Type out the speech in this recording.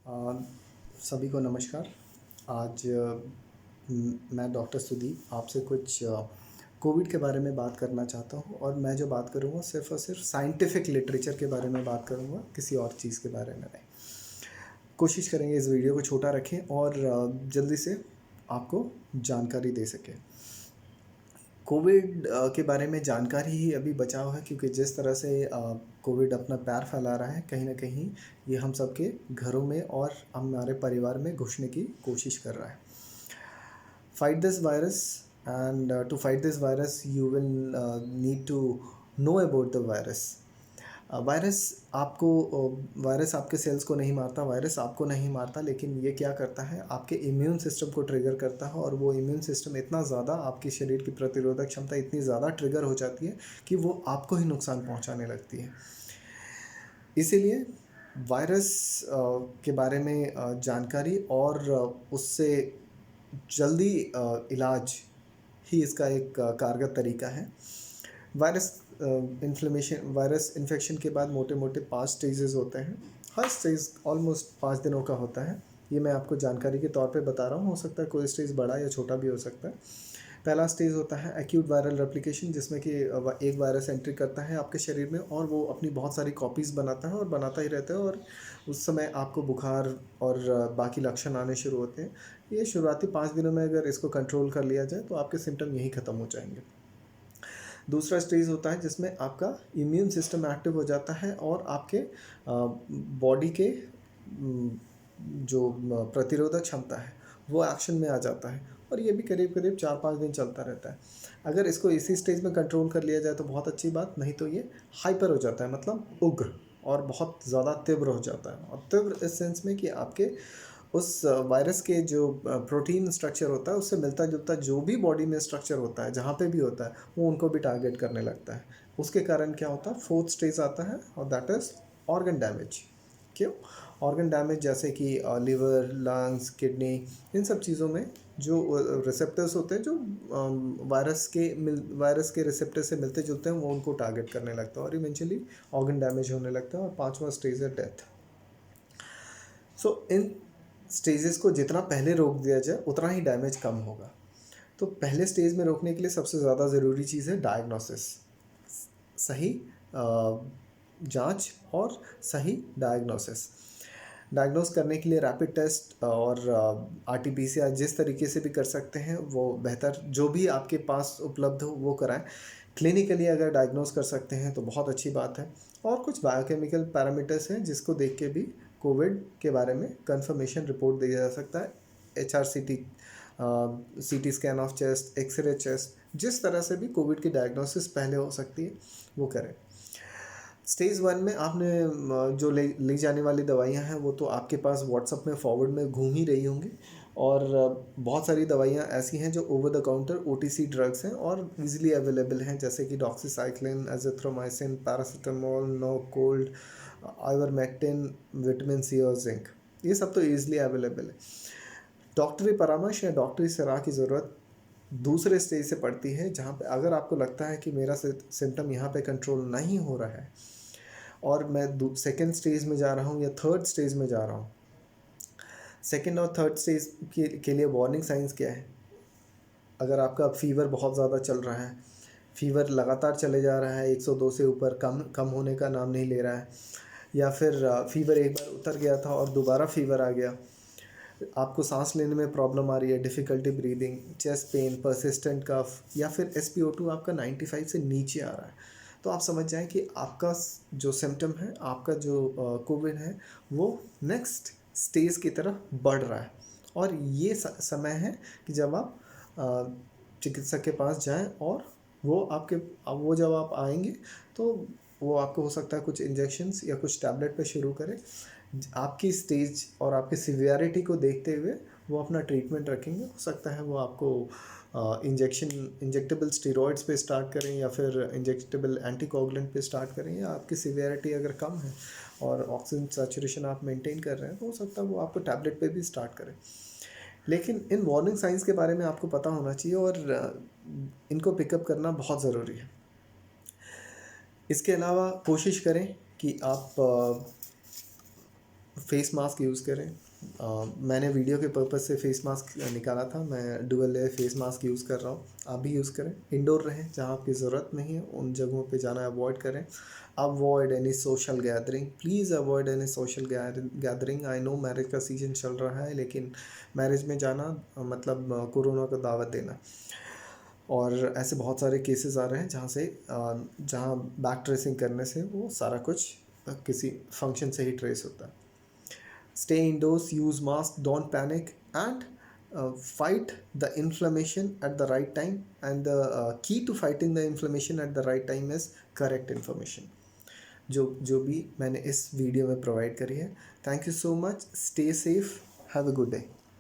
अ, सभी को नमस्कार। आज मैं डॉक्टर सुदीप आपसे कुछ कोविड के बारे में बात करना चाहता हूँ और मैं जो बात करूँगा सिर्फ़ और सिर्फ साइंटिफिक लिटरेचर के बारे में बात करूँगा, किसी और चीज़ के बारे में नहीं। कोशिश करेंगे इस वीडियो को छोटा रखें और जल्दी से आपको जानकारी दे सकें। कोविड के बारे में जानकारी ही अभी बचाव है, क्योंकि जिस तरह से कोविड अपना पैर फैला रहा है, कहीं न कहीं ये हम सबके घरों में और हमारे परिवार में घुसने की कोशिश कर रहा है। Fight this virus, and to fight this virus you will need to know about the virus. Virus आपको वायरस आपके सेल्स को नहीं मारता, वायरस आपको नहीं मारता, लेकिन ये क्या करता है, आपके इम्यून सिस्टम को ट्रिगर करता है और वो इम्यून सिस्टम इतना ज़्यादा, आपके शरीर की प्रतिरोधक क्षमता इतनी ज़्यादा ट्रिगर हो जाती है कि वो आपको ही नुकसान पहुंचाने लगती है। इसीलिए वायरस के बारे में जानकारी और उससे जल्दी इलाज ही इसका एक कारगर तरीका है। वायरस इन्फेक्शन के बाद मोटे मोटे 5 स्टेजेस होते हैं। हर स्टेज ऑलमोस्ट 5 दिनों का होता है। ये मैं आपको जानकारी के तौर पे बता रहा हूँ, हो सकता है कोई स्टेज बड़ा या छोटा भी हो सकता है। पहला स्टेज होता है एक्यूट वायरल रेप्लिकेशन, जिसमें कि एक वायरस एंट्री करता है आपके शरीर में और वो अपनी बहुत सारी कॉपीज़ बनाता है और बनाता ही रहता है, और उस समय आपको बुखार और बाकी लक्षण आने शुरू होते हैं। ये शुरुआती 5 दिनों में अगर इसको कंट्रोल कर लिया जाए तो आपके सिम्टम यहीं ख़त्म हो जाएंगे। दूसरा स्टेज होता है जिसमें आपका इम्यून सिस्टम एक्टिव हो जाता है और आपके बॉडी के जो प्रतिरोधक क्षमता है वो एक्शन में आ जाता है, और ये भी करीब करीब 4-5 दिन चलता रहता है। अगर इसको इसी स्टेज में कंट्रोल कर लिया जाए तो बहुत अच्छी बात, नहीं तो ये हाइपर हो जाता है, मतलब उग्र और बहुत ज़्यादा तीव्र हो जाता है। और तीव्र इस सेंस में कि आपके उस वायरस के जो प्रोटीन स्ट्रक्चर होता है उससे मिलता जुलता जो भी बॉडी में स्ट्रक्चर होता है, जहाँ पे भी होता है, वो उनको भी टारगेट करने लगता है। उसके कारण क्या होता है, फोर्थ स्टेज आता है और दैट इज़ ऑर्गन डैमेज। क्यों? ऑर्गन डैमेज जैसे कि लिवर, लंग्स, किडनी, इन सब चीज़ों में जो रिसेप्टर्स होते हैं, जो वायरस के रिसेप्टर से मिलते जुलते हैं, वो उनको टारगेट करने लगता है और इवेंचुअली ऑर्गन डैमेज होने लगता है। और 5वां स्टेज है डेथ। सो इन स्टेजेस को जितना पहले रोक दिया जाए उतना ही डैमेज कम होगा। तो पहले स्टेज में रोकने के लिए सबसे ज़्यादा ज़रूरी चीज़ है डायग्नोसिस, सही जांच और सही डायग्नोसिस। डायग्नोस करने के लिए रैपिड टेस्ट और आरटीपीसीआर जिस तरीके से भी कर सकते हैं वो बेहतर, जो भी आपके पास उपलब्ध हो वो कराएं। क्लिनिकली अगर डायग्नोस कर सकते हैं तो बहुत अच्छी बात है। और कुछ बायोकेमिकल पैरामीटर्स हैं जिसको देख के भी कोविड के बारे में कंफर्मेशन रिपोर्ट दिया जा सकता है। HRCT, CT scan of chest, x-ray chest, जिस तरह से भी कोविड की डायग्नोसिस पहले हो सकती है वो करें। स्टेज 1 में आपने जो ली जाने वाली दवाइयाँ हैं वो तो आपके पास व्हाट्सएप में फॉरवर्ड में घूम ही रही होंगी, और बहुत सारी दवाइयाँ ऐसी हैं जो over the counter OTC drugs हैं और इजीली अवेलेबल हैं, जैसे कि doxycycline, azithromycin, paracetamol, no cold, ivermectin, vitamin C और जिंक, ये सब तो ईजिली अवेलेबल है। डॉक्टरी परामर्श या डॉक्टरी सलाह की ज़रूरत दूसरे स्टेज से पड़ती है, जहाँ पे अगर आपको लगता है कि मेरा सिम्टम यहाँ पे कंट्रोल नहीं हो रहा है और मैं सेकेंड स्टेज में जा रहा हूँ या थर्ड स्टेज में जा रहा हूँ। सेकेंड और थर्ड स्टेज के लिए वार्निंग साइंस क्या है? अगर आपका फीवर बहुत ज़्यादा चल रहा है, फीवर लगातार चले जा रहा है, 102 से ऊपर कम होने का नाम नहीं ले रहा है, या फिर फीवर एक बार उतर गया था और दोबारा फीवर आ गया, आपको सांस लेने में प्रॉब्लम आ रही है, difficulty breathing, chest pain, persistent cough, या फिर SpO2 आपका 95 से नीचे आ रहा है, तो आप समझ जाएं कि आपका जो सिम्टम है, आपका जो कोविड है, वो नेक्स्ट स्टेज की तरफ बढ़ रहा है। और ये समय है कि जब आप चिकित्सक के पास जाएं, और वो जब आप आएंगे तो वो आपको हो सकता है कुछ इंजेक्शंस या कुछ टैबलेट पे शुरू करें। आपकी स्टेज और आपकी सिवियरिटी को देखते हुए वो अपना ट्रीटमेंट रखेंगे। हो सकता है वो आपको इंजेक्टेबल स्टेरॉइड्स पे स्टार्ट करें या फिर इंजेक्टेबल एंटीकोगुलेंट पे स्टार्ट करें, या आपकी सिवियरिटी अगर कम है और ऑक्सीजन सैचुरेशन आप मेंटेन कर रहे हैं तो हो सकता है वो आपको टैबलेट पे भी स्टार्ट करें। लेकिन इन वार्निंग साइंस के बारे में आपको पता होना चाहिए और इनको पिकअप करना बहुत ज़रूरी है। इसके अलावा कोशिश करें कि आप फेस मास्क यूज़ करें। मैंने वीडियो के पर्पज़ से फेस मास्क निकाला था, मैं dual layer face mask use कर रहा हूँ, आप भी यूज़ करें। इंडोर रहें, जहाँ आपकी ज़रूरत नहीं है उन जगहों पे जाना अवॉइड करें। Avoid any social gathering, please avoid any social gathering. I know marriage का सीज़न चल रहा है, लेकिन मैरिज में जाना मतलब कोरोना को दावत देना। और ऐसे बहुत सारे केसेस आ रहे हैं जहाँ बैक ट्रेसिंग करने से वो सारा कुछ किसी फंक्शन से ही ट्रेस होता है। Stay indoors, use mask, don't panic, and fight the inflammation at the right time. And the key to fighting the inflammation at the right time is correct information, जो भी मैंने इस वीडियो में provide करी है। Thank you so much, stay safe, have a good day.